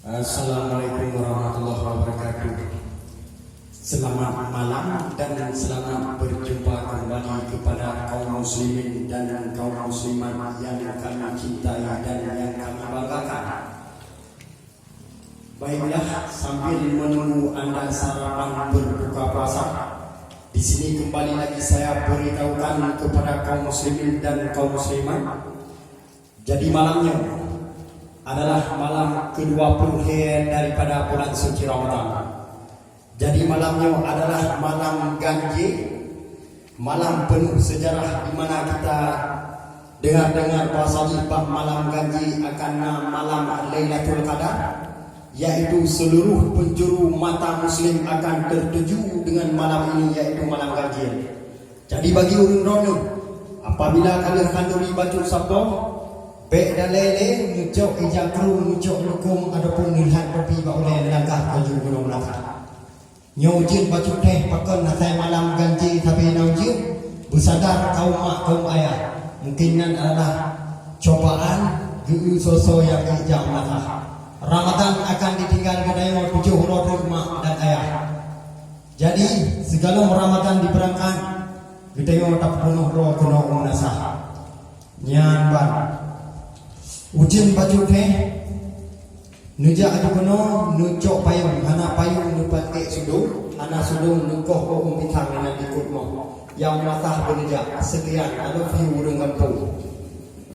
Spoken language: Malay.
Assalamualaikum warahmatullahi wabarakatuh. Selamat malam dan selamat berjumpa kembali kepada kaum muslimin dan kaum muslimat yang kami cintai dan yang kami banggakan. Baiklah, sambil menunggu Anda sarapan berbuka puasa, di sini kembali lagi saya beritahukan kepada kaum muslimin dan kaum muslimat. Jadi malamnya adalah malam ke-20 daripada bulan suci Ramadan. Jadi malamnya adalah malam ganjil, malam penuh sejarah, di mana kita dengar-dengar bahasa bab malam ganjil akan malam Lailatul Qadar, yaitu seluruh penjuru mata muslim akan tertuju dengan malam ini, yaitu malam ganjil. Jadi bagi orang rono, apabila kalian kanduri baju sabda baik dan lele, mucuk ijakru, mucuk lukum, adapun nilhat kopi ba oleh langkah baju gunung langkah. Nyojin baju teh pakai nasai malam ganjil tapi naujin bersadar kaum mak kaum ayah. Mungkinan adalah cobaan geu soso yang ijam langkah. Ramadan akan ditinggal kedai 7 roh mak dan ayah. Jadi segala Ramadan diperangkan kedai tak penuh roh kena nasah. Nyan ban ujin baju teh nujak adu kono nucok payung, anak payung nupat ke sudung, anak sudung nukoh ko umpitang dengan ikut mo yang matah benejak sekian ada view urang kampung.